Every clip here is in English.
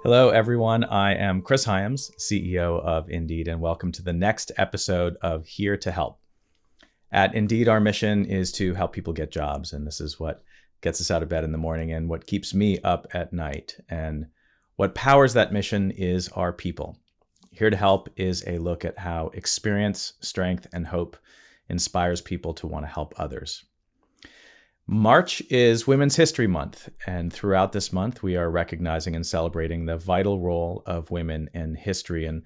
Hello, everyone. I am Chris Hyams, CEO of Indeed, and welcome to the next episode of Here to Help. At Indeed, our mission is to help people get jobs, and this is what gets us out of bed in the morning and what keeps me up at night. And what powers that mission is our people. Here to Help is a look at how experience, strength, and hope inspires people to want to help others. March is Women's History Month, and throughout this month, we are recognizing and celebrating the vital role of women in history. And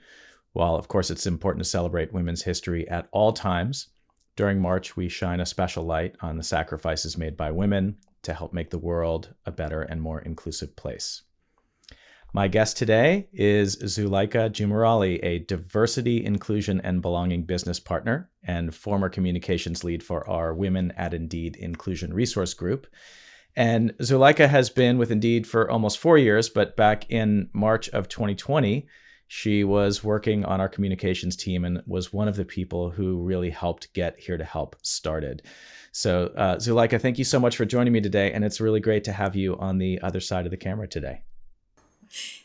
while, of course, it's important to celebrate women's history at all times, during March, we shine a special light on the sacrifices made by women to help make the world a better and more inclusive place. My guest today is Zulaika Jumaralli, a diversity, inclusion, and belonging business partner and former communications lead for our Women at Indeed Inclusion Resource Group. And Zulaika has been with Indeed for almost 4 years, but back in March of 2020, she was working on our communications team and was one of the people who really helped get Here to Help started. So Zulaika, thank you so much for joining me today. And it's really great to have you on the other side of the camera today.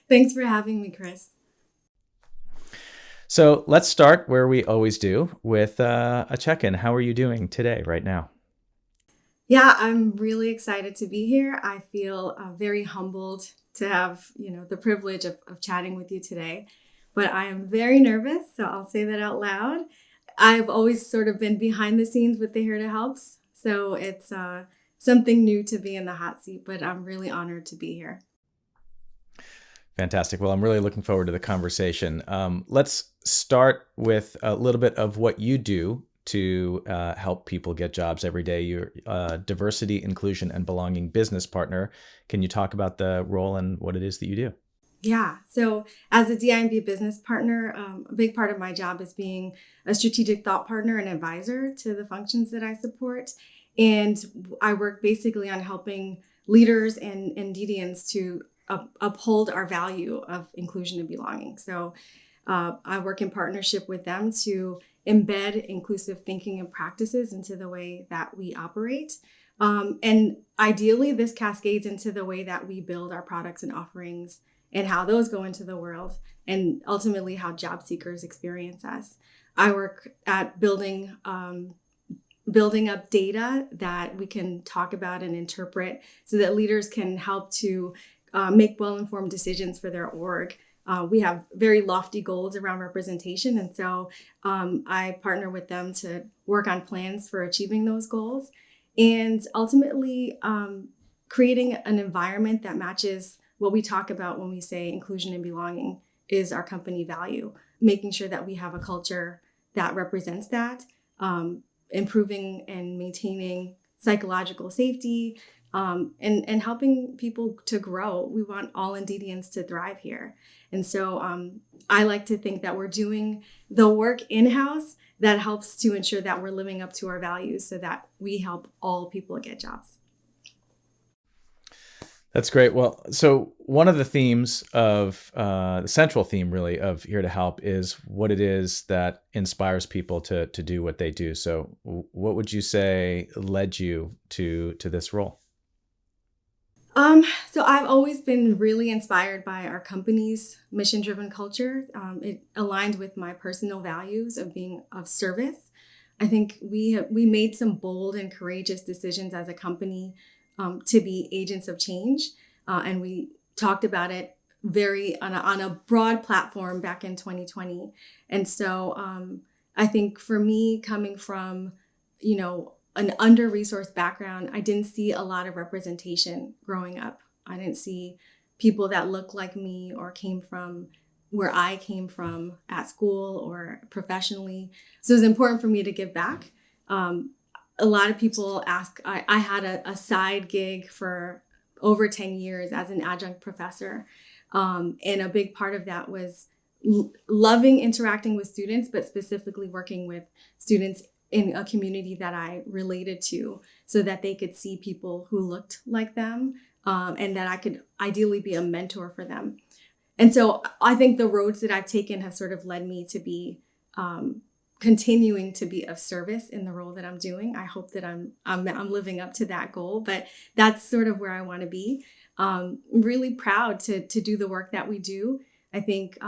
Thanks for having me, Chris. So let's start where we always do with a check-in. How are you doing today, right now? Yeah, I'm really excited to be here. I feel very humbled to have, the privilege of chatting with you today. But I am very nervous, so I'll say that out loud. I've always sort of been behind the scenes with the Here to Helps, so it's something new to be in the hot seat, but I'm really honored to be here. Fantastic. Well, I'm really looking forward to the conversation. Let's start with a little bit of what you do to help people get jobs every day. You're a diversity, inclusion, and belonging business partner. Can you talk about the role and what it is that you do? Yeah, so as a DI&B business partner, a big part of my job is being a strategic thought partner and advisor to the functions that I support. And I work basically on helping leaders and DDNs to uphold our value of inclusion and belonging. So I work in partnership with them to embed inclusive thinking and practices into the way that we operate. And ideally, this cascades into the way that we build our products and offerings and how those go into the world and ultimately how job seekers experience us. I work at building up data that we can talk about and interpret so that leaders can help to make well-informed decisions for their org. We have very lofty goals around representation. And so I partner with them to work on plans for achieving those goals and ultimately creating an environment that matches what we talk about when we say inclusion and belonging is our company value, making sure that we have a culture that represents that, improving and maintaining psychological safety, and helping people to grow. We want all Indeedians to thrive here. And so I like to think that we're doing the work in-house that helps to ensure that we're living up to our values so that we help all people get jobs. That's great. Well, so one of the themes of the central theme really of Here to Help is what it is that inspires people to do what they do. So what would you say led you to this role? So I've always been really inspired by our company's mission-driven culture. It aligned with my personal values of being of service. I think we made some bold and courageous decisions as a company to be agents of change, and we talked about it very on a broad platform back in 2020. And so I think for me, coming from an under-resourced background, I didn't see a lot of representation growing up. I didn't see people that looked like me or came from where I came from at school or professionally. So it was important for me to give back. A lot of people ask, I had a side gig for over 10 years as an adjunct professor. And a big part of that was loving interacting with students, but specifically working with students in a community that I related to so that they could see people who looked like them, and that I could ideally be a mentor for them. And so I think the roads that I've taken have sort of led me to be continuing to be of service in the role that I'm doing. I hope that I'm living up to that goal, but that's sort of where I want to be. really proud to do the work that we do. I think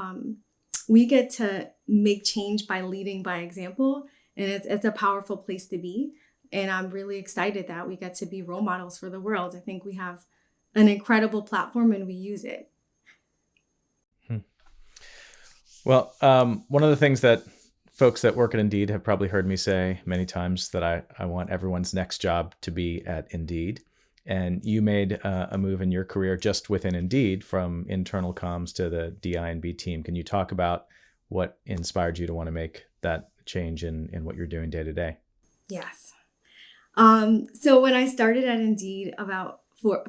we get to make change by leading by example, and it's a powerful place to be. And I'm really excited that we get to be role models for the world. I think we have an incredible platform and we use it. Well, one of the things that folks that work at Indeed have probably heard me say many times that I want everyone's next job to be at Indeed. And you made a move in your career just within Indeed from internal comms to the DI&B team. Can you talk about what inspired you to want to make that change in what you're doing day to day? Yes. So when I started at Indeed about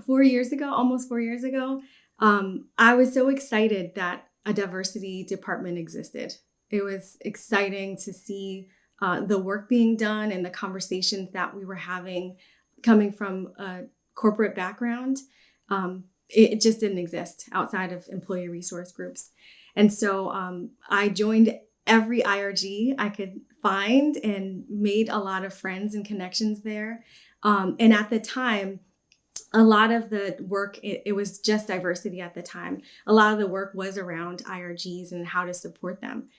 four years ago, almost 4 years ago, I was so excited that a diversity department existed. It was exciting to see the work being done and the conversations that we were having coming from a corporate background. It just didn't exist outside of employee resource groups. And so I joined every IRG I could find and made a lot of friends and connections there. And at the time, a lot of the work, it was just diversity at the time. A lot of the work was around IRGs and how to support them.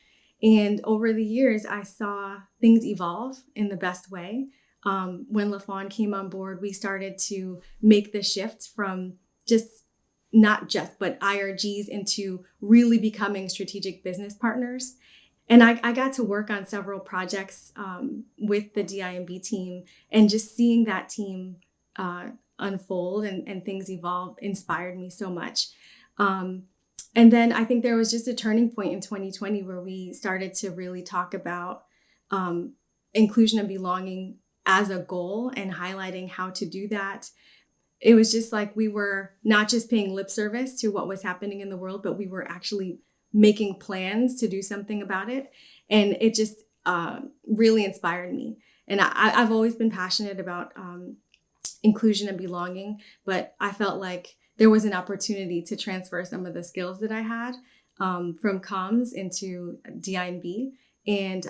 And over the years, I saw things evolve in the best way. When LaFawn came on board, we started to make the shift from but IRGs into really becoming strategic business partners. And I got to work on several projects with the DI&B team, and just seeing that team unfold and things evolve inspired me so much. And then I think there was just a turning point in 2020 where we started to really talk about inclusion and belonging as a goal and highlighting how to do that. It was just like we were not just paying lip service to what was happening in the world, but we were actually making plans to do something about it. And it just really inspired me. And I've always been passionate about inclusion and belonging, but I felt like there was an opportunity to transfer some of the skills that I had from comms into DI&B. And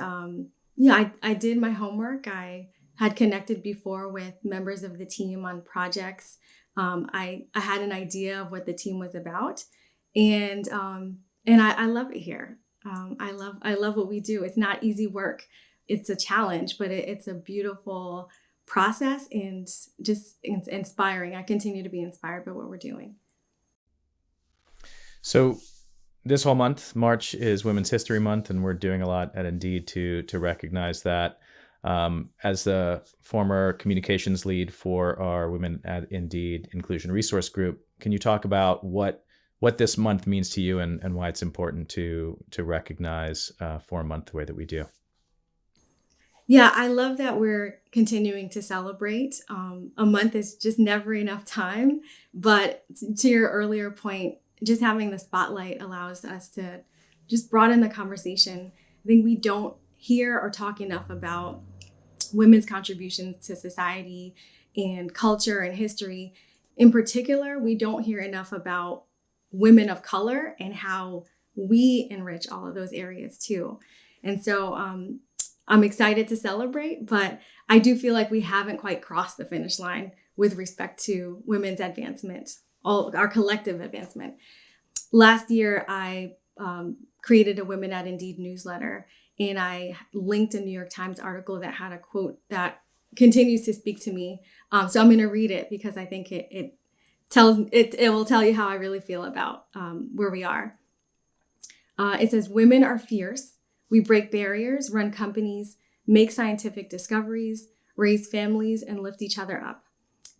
I did my homework. I had connected before with members of the team on projects. I had an idea of what the team was about, and I love it here. I love what we do. It's not easy work. It's a challenge, but it's a beautiful process and just inspiring. I continue to be inspired by what we're doing. So this whole month, March, is Women's History Month, and we're doing a lot at Indeed to recognize that. As the former communications lead for our Women at Indeed Inclusion Resource Group, can you talk about what this month means to you and why it's important to recognize for a month the way that we do? Yeah, I love that we're continuing to celebrate. A month is just never enough time. But to your earlier point, just having the spotlight allows us to just broaden the conversation. I think we don't hear or talk enough about women's contributions to society and culture and history. In particular, we don't hear enough about women of color and how we enrich all of those areas too. And so I'm excited to celebrate, but I do feel like we haven't quite crossed the finish line with respect to women's advancement, all our collective advancement. Last year, I created a Women at Indeed newsletter, and I linked a New York Times article that had a quote that continues to speak to me. So I'm going to read it because I think it will tell you how I really feel about where we are. It says, "Women are fierce. We break barriers, run companies, make scientific discoveries, raise families, and lift each other up.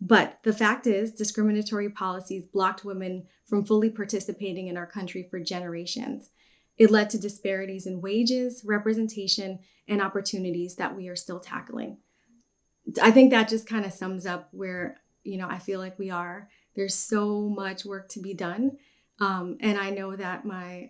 But the fact is, discriminatory policies blocked women from fully participating in our country for generations. It led to disparities in wages, representation, and opportunities that we are still tackling." I think that just kind of sums up where, I feel like we are. There's so much work to be done. And I know that my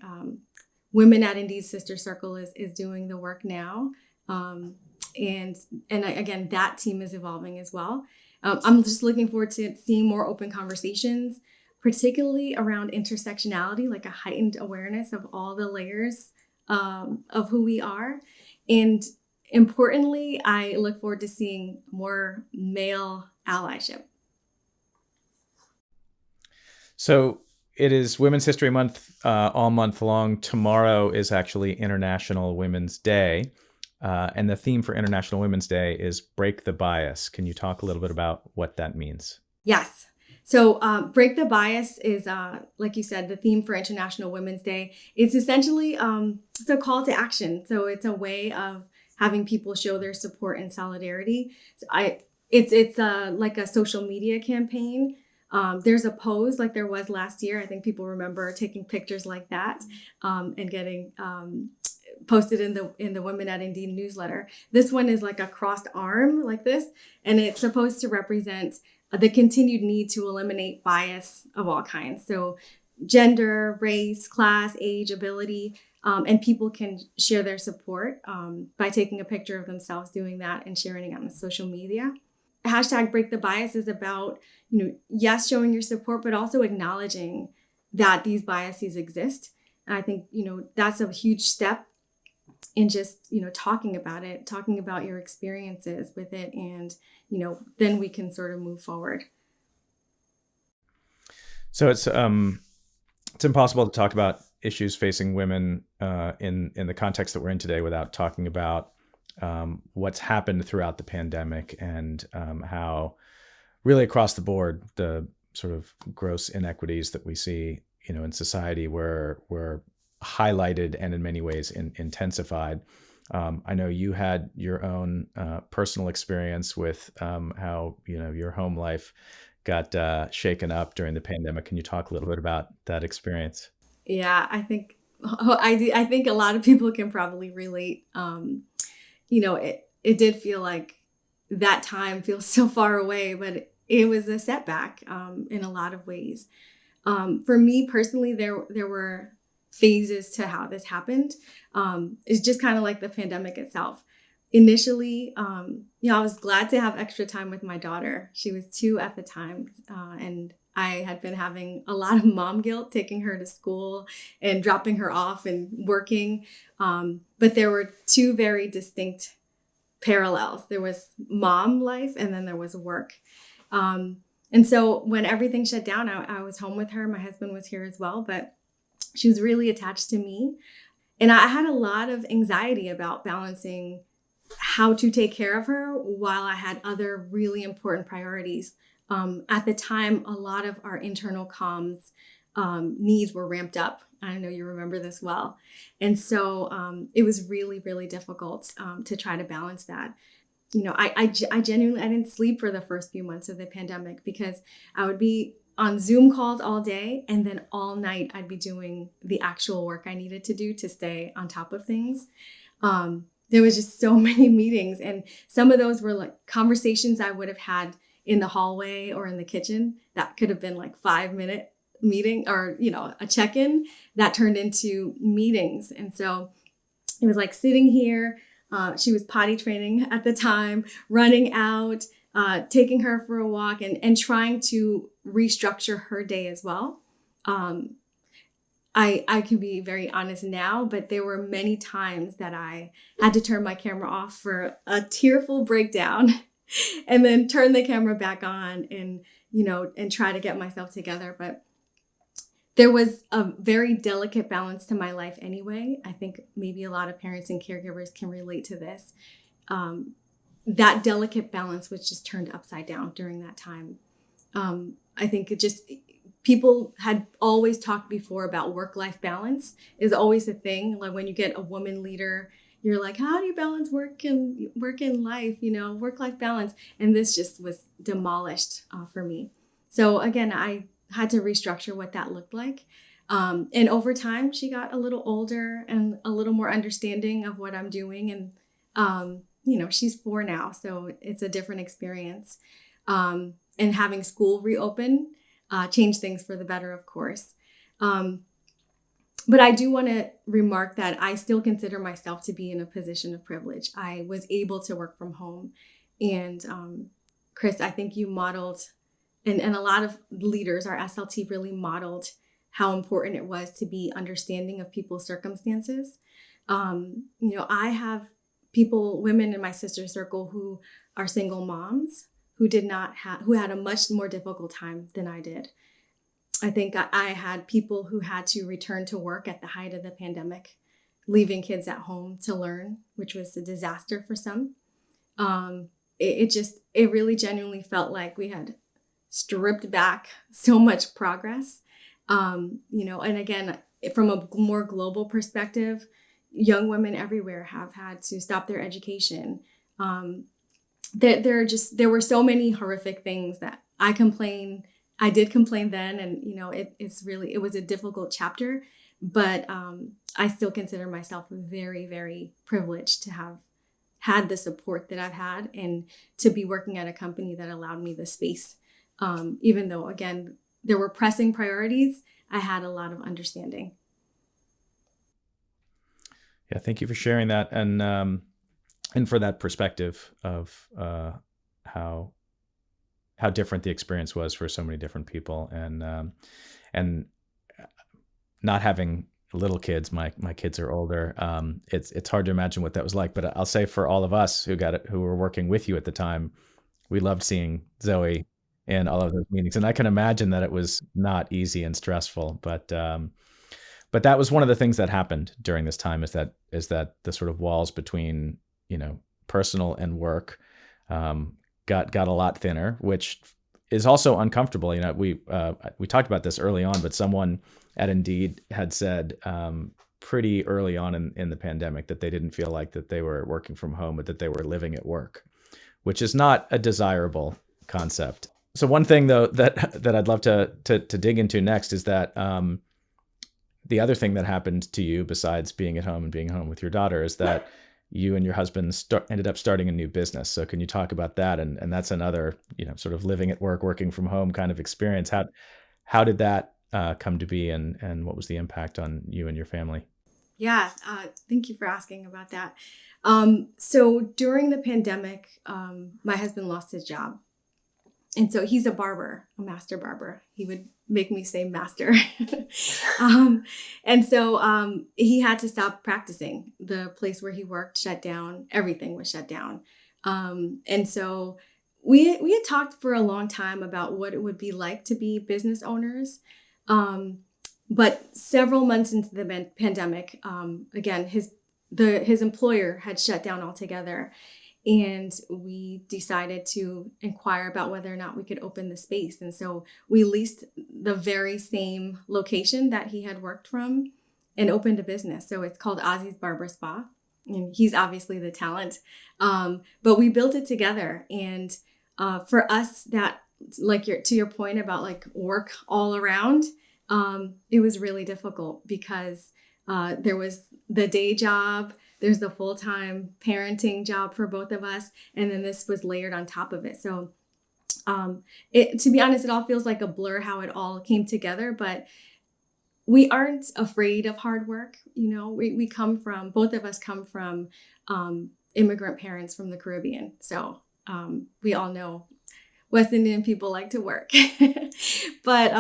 Women at Indeed Sister Circle is doing the work now. And again, that team is evolving as well. I'm just looking forward to seeing more open conversations, particularly around intersectionality, like a heightened awareness of all the layers of who we are. And importantly, I look forward to seeing more male allyship. So it is Women's History Month all month long. Tomorrow is actually International Women's Day. And the theme for International Women's Day is Break the Bias. Can you talk a little bit about what that means? Yes. So, Break the Bias is, like you said, the theme for International Women's Day. It's essentially it's a call to action. So it's a way of having people show their support and solidarity. It's like a social media campaign. There's a pose like there was last year. I think people remember taking pictures like that and getting posted in the Women at Indeed newsletter. This one is like a crossed arm like this, and it's supposed to represent the continued need to eliminate bias of all kinds. So gender, race, class, age, ability, and people can share their support by taking a picture of themselves doing that and sharing it on social media. Hashtag Break the Bias is about, yes, showing your support, but also acknowledging that these biases exist. And I think, that's a huge step in just, talking about it, talking about your experiences with it. And, then we can sort of move forward. So it's impossible to talk about issues facing women in the context that we're in today without talking about what's happened throughout the pandemic and how really across the board, the sort of gross inequities that we see, in society were highlighted and in many ways intensified. I know you had your own personal experience with how, your home life got shaken up during the pandemic. Can you talk a little bit about that experience? Yeah, I think I think a lot of people can probably relate. It did feel like that time feels so far away, but it was a setback in a lot of ways. For me personally, there were phases to how this happened. It's just kind of like the pandemic itself. Initially, I was glad to have extra time with my daughter. She was 2 at the time, and I had been having a lot of mom guilt, taking her to school and dropping her off and working. But there were 2 very distinct parallels. There was mom life and then there was work. And so when everything shut down, I was home with her. My husband was here as well, but she was really attached to me. And I had a lot of anxiety about balancing how to take care of her while I had other really important priorities. At the time, a lot of our internal comms needs were ramped up. I know you remember this well. And so it was really, really difficult to try to balance that. I genuinely, I didn't sleep for the first few months of the pandemic because I would be on Zoom calls all day, and then all night I'd be doing the actual work I needed to do to stay on top of things. There was just so many meetings, and some of those were like conversations I would have had in the hallway or in the kitchen that could have been like 5-minute meeting or, a check-in that turned into meetings. And so it was like sitting here. She was potty training at the time, running out, taking her for a walk and trying to restructure her day as well. I can be very honest now, but there were many times that I had to turn my camera off for a tearful breakdown and then turn the camera back on and try to get myself together. But there was a very delicate balance to my life anyway. I think maybe a lot of parents and caregivers can relate to this. That delicate balance was just turned upside down during that time. I think people had always talked before about work-life balance is always a thing. Like when you get a woman leader, you're like, how do you balance work and life, work-life balance. And this just was demolished for me. So again, I had to restructure what that looked like. And over time, she got a little older and a little more understanding of what I'm doing. And, she's 4 now, so it's a different experience. And having school reopen changed things for the better, of course. But I do want to remark that I still consider myself to be in a position of privilege. I was able to work from home. And Chris, I think you modeled and a lot of leaders, our SLT really modeled how important it was to be understanding of people's circumstances. I have women in my sister circle who are single moms who had a much more difficult time than I did. I think I had people who had to return to work at the height of the pandemic, leaving kids at home to learn, which was a disaster for some. It really genuinely felt like we had stripped back so much progress. And again, from a more global perspective, young women everywhere have had to stop their education. There were so many horrific things that I did complain then, and it was a difficult chapter, but I still consider myself very, very privileged to have had the support that I've had and to be working at a company that allowed me the space. Even though, again, there were pressing priorities, I had a lot of understanding. Yeah, thank you for sharing that, and for that perspective of how different the experience was for so many different people, and not having little kids. My kids are older. It's hard to imagine what that was like. But I'll say for all of us who were working with you at the time, we loved seeing Zoe in all of those meetings, and I can imagine that it was not easy and stressful. But that was one of the things that happened during this time is that the sort of walls between personal and work got a lot thinner, which is also uncomfortable. We talked about this early on, but someone at Indeed had said pretty early on in the pandemic that they didn't feel like that they were working from home, but that they were living at work, which is not a desirable concept. So one thing though that I'd love to dig into next is that the other thing that happened to you besides being at home and being home with your daughter is that you and your husband ended up starting a new business. So can you talk about that? And that's another, sort of living at work, working from home kind of experience. How did that come to be, and what was the impact on you and your family? Yeah, thank you for asking about that. So during the pandemic, my husband lost his job. And so he's a barber, a master barber. He would make me say master. And so he had to stop practicing. The place where he worked shut down. Everything was shut down. And so we had talked for a long time about what it would be like to be business owners. But several months into the pandemic, again, his employer had shut down altogether. And we decided to inquire about whether or not we could open the space. And so we leased the very same location that he had worked from and opened a business. So it's called Ozzy's Barber Spa. And he's obviously the talent. But we built it together. And for us, that, to your point about like work all around, it was really difficult because there was the day job, there's the full-time parenting job for both of us, and then this was layered on top of it. So to be honest, it all feels like a blur how it all came together, but we aren't afraid of hard work. Both of us come from immigrant parents from the Caribbean. So we all know West Indian people like to work. But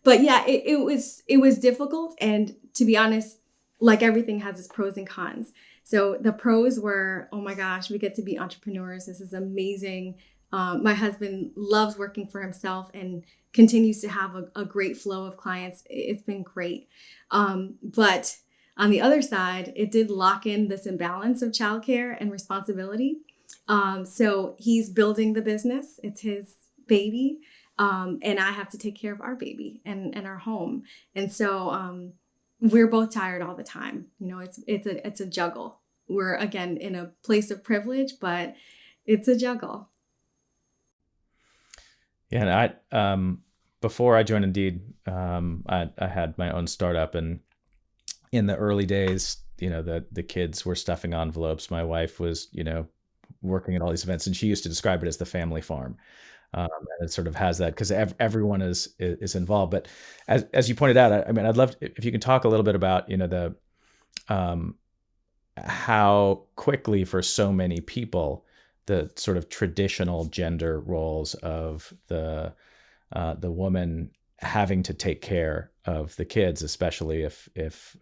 yeah, it was difficult. And to be honest, like everything has its pros and cons. So the pros were, oh my gosh, we get to be entrepreneurs. This is amazing. My husband loves working for himself and continues to have a great flow of clients. It's been great. But on the other side, it did lock in this imbalance of childcare and responsibility. So he's building the business. It's his baby. And I have to take care of our baby and our home. And so we're both tired all the time. It's a juggle. We're, again, in a place of privilege, but it's a juggle. Yeah, and before I joined Indeed, I had my own startup, and in the early days, the kids were stuffing envelopes. My wife was, working at all these events, and she used to describe it as the family farm. And it sort of has that because everyone is involved. But as you pointed out, I'd love if you can talk a little bit about the how quickly for so many people the sort of traditional gender roles of the woman having to take care of the kids, especially if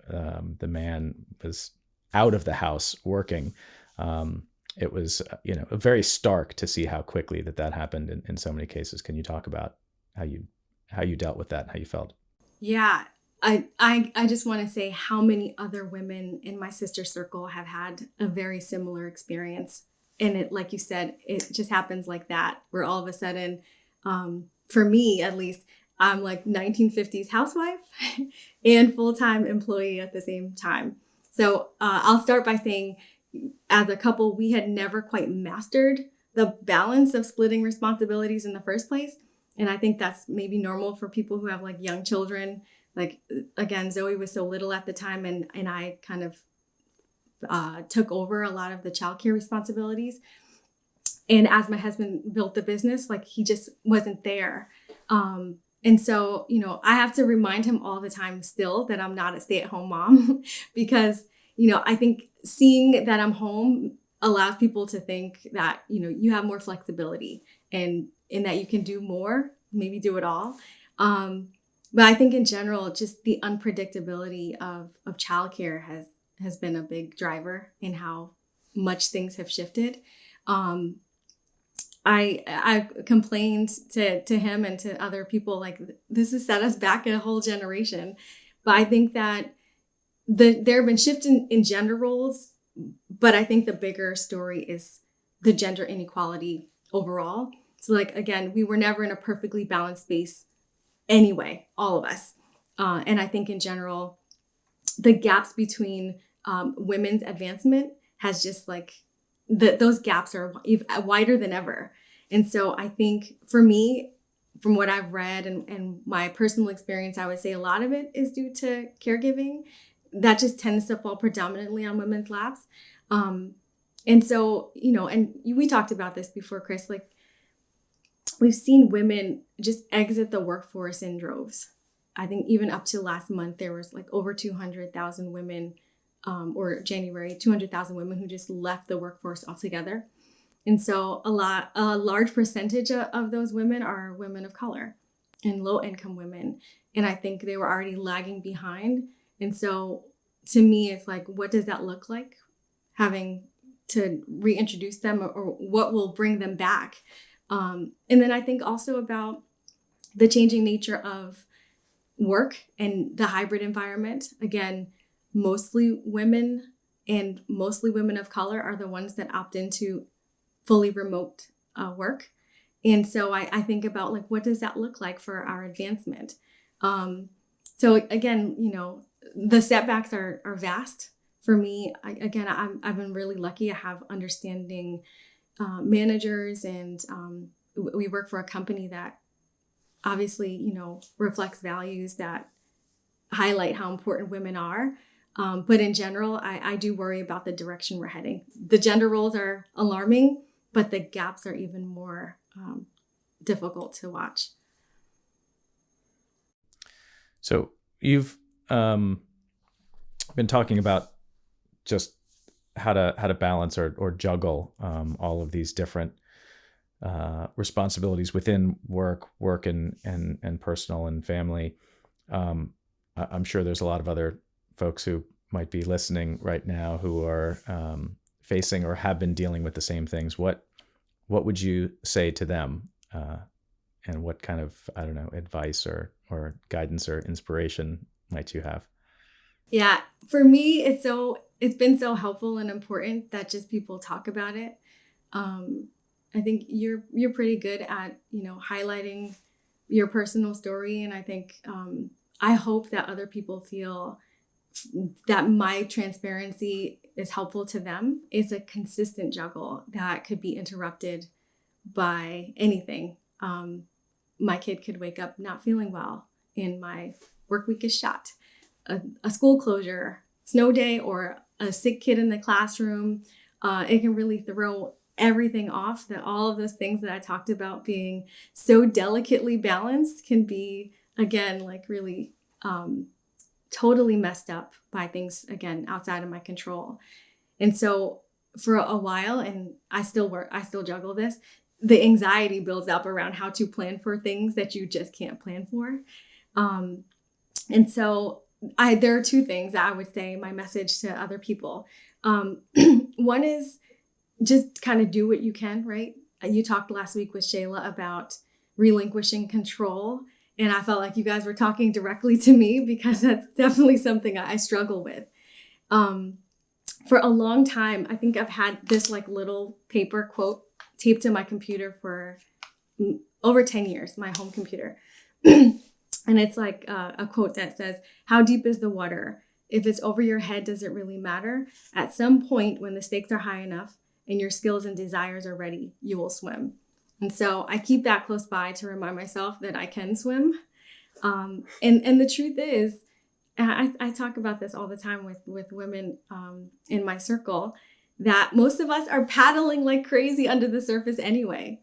the man was out of the house working. It was, very stark to see how quickly that happened in so many cases. Can you talk about how you how you dealt with that, and how you felt. Yeah. I just want to say how many other women in my sister circle have had a very similar experience. And it, like you said, it just happens like that, where all of a sudden, for me at least, I'm like 1950s housewife and full-time employee at the same time. So I'll start by saying, as a couple, we had never quite mastered the balance of splitting responsibilities in the first place. And I think that's maybe normal for people who have like young children. Like, again, Zoe was so little at the time, and I kind of took over a lot of the childcare responsibilities. And as my husband built the business, like he just wasn't there. And so, I have to remind him all the time still that I'm not a stay-at-home mom because, I think seeing that I'm home allows people to think that, you have more flexibility and in that you can do more, maybe do it all. But I think in general, just the unpredictability of childcare has been a big driver in how much things have shifted. I complained to him and to other people, like, this has set us back a whole generation. But I think that there have been shifts in gender roles, but I think the bigger story is the gender inequality overall. So, like, again, we were never in a perfectly balanced space anyway, all of us. And I think in general, the gaps between women's advancement has just like, those gaps are wider than ever. And so I think for me, from what I've read and my personal experience, I would say a lot of it is due to caregiving. That just tends to fall predominantly on women's laps. And so, and we talked about this before, Chris, like we've seen women just exit the workforce in droves. I think even up to last month, there was like over 200,000 women, or January, 200,000 women who just left the workforce altogether. And so a large percentage of those women are women of color and low income women. And I think they were already lagging behind. And so to me, it's like, what does that look like? Having to reintroduce them, or what will bring them back? And then I think also about the changing nature of work and the hybrid environment. Again, mostly women and mostly women of color are the ones that opt into fully remote work. And so I think about like, what does that look like for our advancement? So again, the setbacks are vast for me. I've been really lucky. I have understanding managers, and we work for a company that obviously, reflects values that highlight how important women are. But in general, I do worry about the direction we're heading. The gender roles are alarming, but the gaps are even more difficult to watch. So you've been talking about just how to balance or juggle all of these different responsibilities within work and personal and family. I'm sure there's a lot of other folks who might be listening right now who are facing or have been dealing with the same things. What would you say to them? And what kind of, advice or guidance or inspiration might you have? Yeah, for me, it's been so helpful and important that just people talk about it. I think you're pretty good at, highlighting your personal story. And I think, I hope that other people feel that my transparency is helpful to them. It's a consistent juggle that could be interrupted by anything. My kid could wake up not feeling well and my work week is shot. A school closure, snow day, or a sick kid in the classroom, it can really throw everything off. That all of those things that I talked about being so delicately balanced can be, again, like really totally messed up by things, again, outside of my control. And so for a while, and I still juggle this, the anxiety builds up around how to plan for things that you just can't plan for. And so there are two things that I would say, my message to other people. One is just kind of do what you can, right? You talked last week with Shayla about relinquishing control. And I felt like you guys were talking directly to me because that's definitely something I struggle with. For a long time, I think I've had this like little paper quote taped to my computer for over 10 years, my home computer. And it's like a quote that says, "How deep is the water? If it's over your head, does it really matter? At some point, when the stakes are high enough and your skills and desires are ready, you will swim." And so I keep that close by to remind myself that I can swim. And the truth is, I talk about this all the time with women in my circle, that most of us are paddling like crazy under the surface anyway.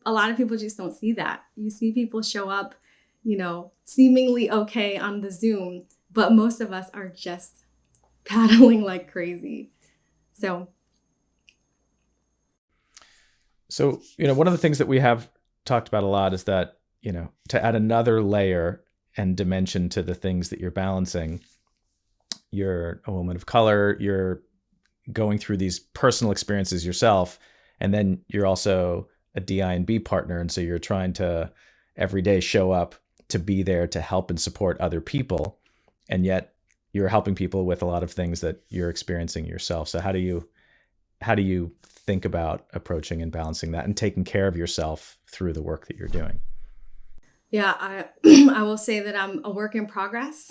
A lot of people just don't see that. You see people show up, seemingly okay on the Zoom, but most of us are just paddling like crazy. So, one of the things that we have talked about a lot is that, to add another layer and dimension to the things that you're balancing, you're a woman of color, you're going through these personal experiences yourself, and then you're also a DI&B partner. And so you're trying to every day show up to be there to help and support other people. And yet you're helping people with a lot of things that you're experiencing yourself. So how do you think about approaching and balancing that and taking care of yourself through the work that you're doing? Yeah, I will say that I'm a work in progress.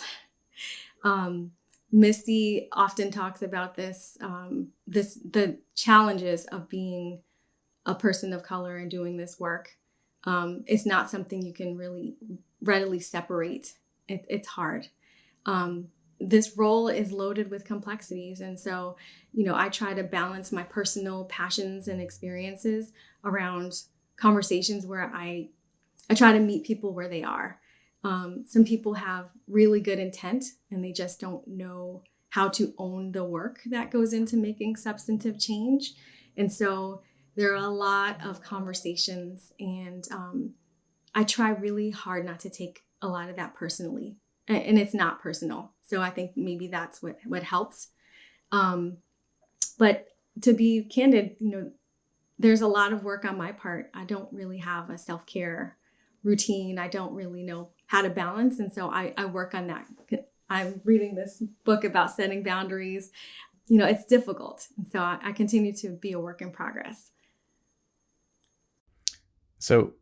Misty often talks about this, the challenges of being a person of color and doing this work. It's not something you can really readily separate. It's hard. This role is loaded with complexities. And so, I try to balance my personal passions and experiences around conversations where I try to meet people where they are. Some people have really good intent and they just don't know how to own the work that goes into making substantive change. And so there are a lot of conversations, and I try really hard not to take a lot of that personally. And it's not personal. So I think maybe that's what helps. But to be candid, there's a lot of work on my part. I don't really have a self-care routine. I don't really know how to balance. And so I work on that. I'm reading this book about setting boundaries. It's difficult. And so I continue to be a work in progress. So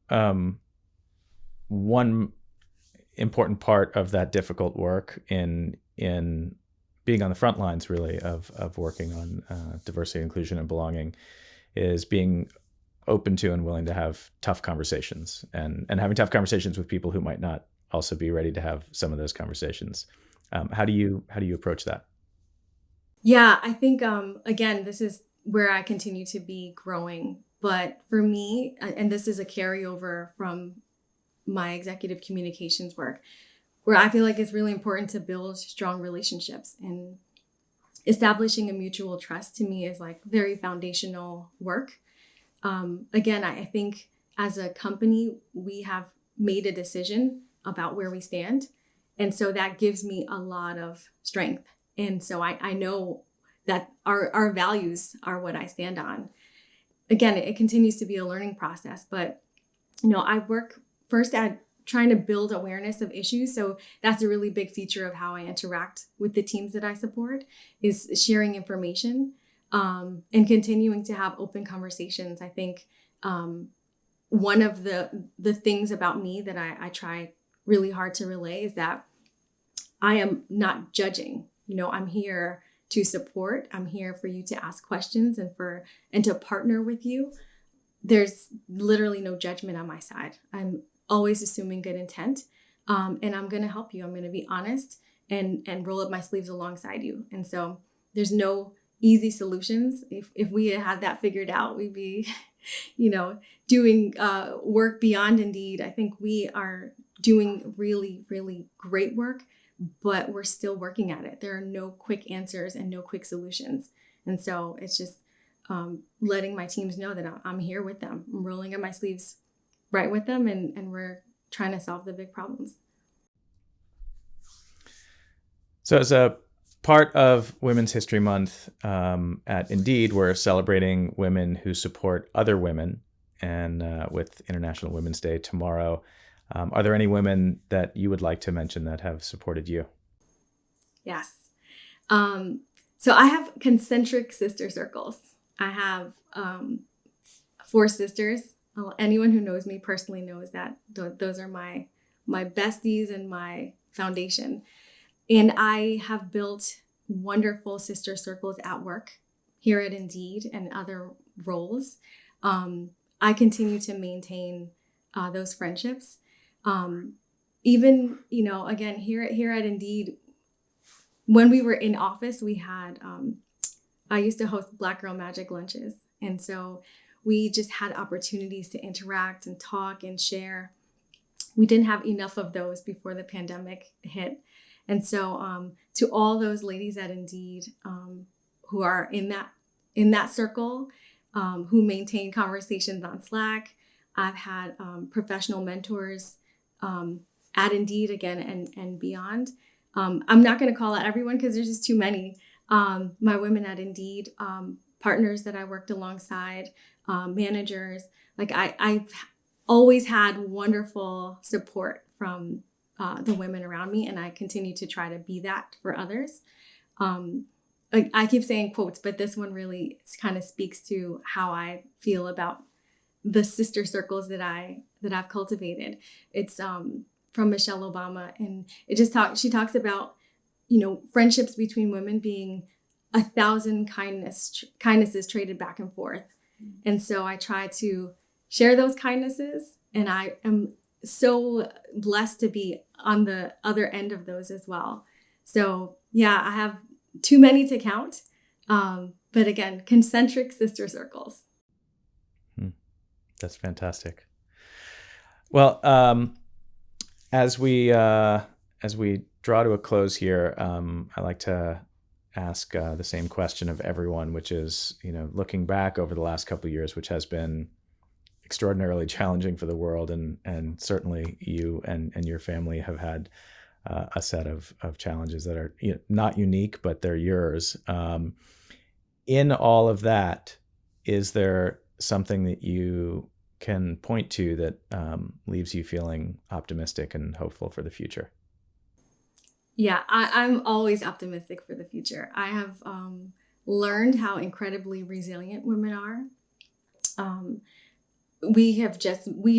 one important part of that difficult work in being on the front lines, really, of working on diversity, inclusion, and belonging is being open to and willing to have tough conversations and having tough conversations with people who might not also be ready to have some of those conversations. How do you approach that? Yeah, I think, again, this is where I continue to be growing. But for me, and this is a carryover from my executive communications work, where I feel like it's really important to build strong relationships, and establishing a mutual trust to me is like very foundational work. Again, I think as a company, we have made a decision about where we stand. And so that gives me a lot of strength. And so I know that our values are what I stand on. Again, it continues to be a learning process, but I work first at trying to build awareness of issues. So that's a really big feature of how I interact with the teams that I support, is sharing information and continuing to have open conversations. I think one of the things about me that I try really hard to relay is that I am not judging. I'm here to support. I'm here for you to ask questions and to partner with you. There's literally no judgment on my side. I'm always assuming good intent, and I'm going to help you. I'm going to be honest and roll up my sleeves alongside you. And so there's no easy solutions. If we had that figured out, we'd be, doing work beyond Indeed. I think we are doing really, really great work, but we're still working at it. There are no quick answers and no quick solutions. And so it's just letting my teams know that I'm here with them. I'm rolling up my sleeves right with them, and we're trying to solve the big problems. So as a part of Women's History Month at Indeed, we're celebrating women who support other women. And with International Women's Day tomorrow, Are there any women that you would like to mention that have supported you? Yes. So I have concentric sister circles. I have 4 sisters. Anyone who knows me personally knows that those are my besties and my foundation. And I have built wonderful sister circles at work, here at Indeed, and other roles. I continue to maintain those friendships. Even, again, here at Indeed, when we were in office, we had, I used to host Black Girl Magic lunches. And so we just had opportunities to interact and talk and share. We didn't have enough of those before the pandemic hit. And so to all those ladies at Indeed who are in that circle, who maintain conversations on Slack, I've had professional mentors at Indeed again and beyond. I'm not going to call out everyone because there's just too many. My women at Indeed, partners that I worked alongside, managers, like I've always had wonderful support from the women around me, and I continue to try to be that for others. I keep saying quotes, but this one really kind of speaks to how I feel about the sister circles that I've cultivated. It's from Michelle Obama, and she talks about, friendships between women being 1,000 kindnesses traded back and forth. And so I try to share those kindnesses, and I am so blessed to be on the other end of those as well. So yeah, I have too many to count. But again, concentric sister circles. That's fantastic. Well, as we draw to a close here, I like to ask the same question of everyone, which is, looking back over the last couple of years, which has been extraordinarily challenging for the world, and certainly you and your family have had a set of challenges that are not unique, but they're yours. In all of that, is there something that you can point to that leaves you feeling optimistic and hopeful for the future? Yeah, I'm always optimistic for the future. I have learned how incredibly resilient women are. We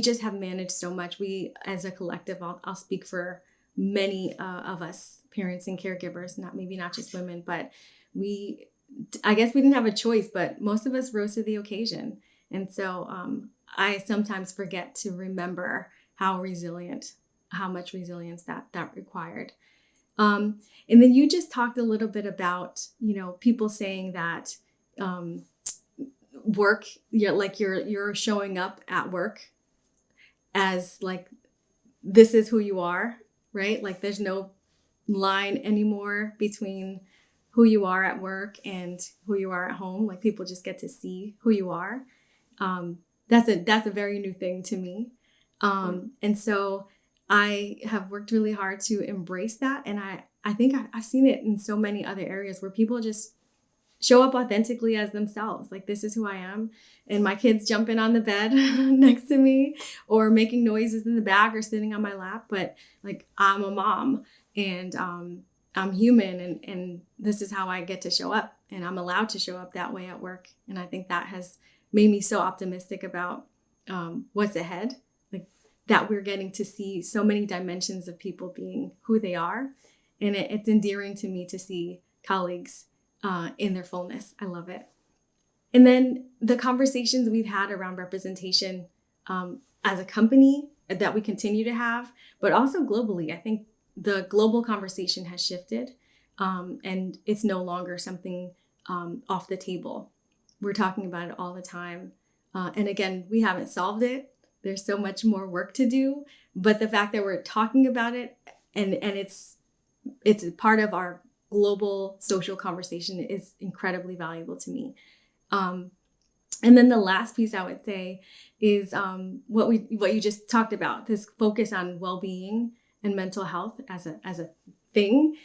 just have managed so much. We, as a collective, I'll speak for many of us, parents and caregivers, not just women, but I guess we didn't have a choice, but most of us rose to the occasion. And so I sometimes forget to remember how much resilience that required. And then you just talked a little bit about, people saying that work, you're showing up at work as like, this is who you are, right? Like there's no line anymore between who you are at work and who you are at home. Like people just get to see who you are. That's a very new thing to me. And so I have worked really hard to embrace that. And I think I've seen it in so many other areas where people just show up authentically as themselves. Like, this is who I am. And my kids jumping on the bed next to me or making noises in the back or sitting on my lap. But like, I'm a mom and I'm human, and this is how I get to show up, and I'm allowed to show up that way at work. And I think that has made me so optimistic about what's ahead. That we're getting to see so many dimensions of people being who they are. And it's endearing to me to see colleagues in their fullness. I love it. And then the conversations we've had around representation as a company that we continue to have, but also globally. I think the global conversation has shifted and it's no longer something off the table. We're talking about it all the time. And again, we haven't solved it. There's so much more work to do, but the fact that we're talking about it and it's part of our global social conversation is incredibly valuable to me. And then the last piece I would say is what you just talked about, this focus on well-being and mental health as a thing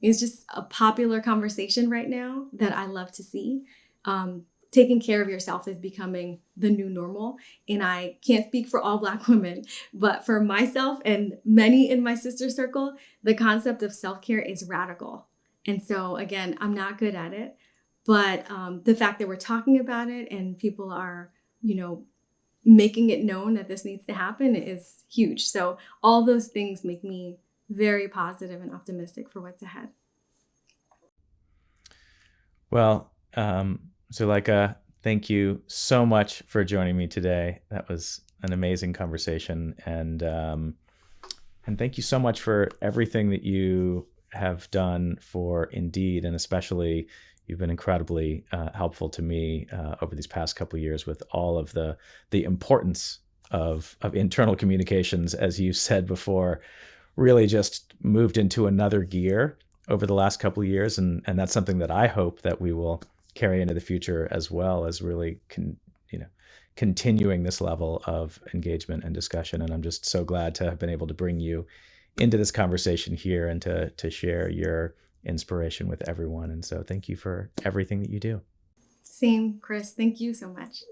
is just a popular conversation right now that I love to see. taking care of yourself is becoming the new normal. And I can't speak for all Black women, but for myself and many in my sister circle, the concept of self-care is radical. And so again, I'm not good at it, but the fact that we're talking about it and people are, making it known that this needs to happen is huge. So all those things make me very positive and optimistic for what's ahead. Well, Zulaika, thank you so much for joining me today. That was an amazing conversation, and thank you so much for everything that you have done for Indeed, and especially you've been incredibly helpful to me over these past couple of years with all of the importance of internal communications, as you said before, really just moved into another gear over the last couple of years, and that's something that I hope that we will carry into the future, as well as really continuing this level of engagement and discussion. And I'm just so glad to have been able to bring you into this conversation here and to share your inspiration with everyone. And so thank you for everything that you do. Same, Chris. Thank you so much.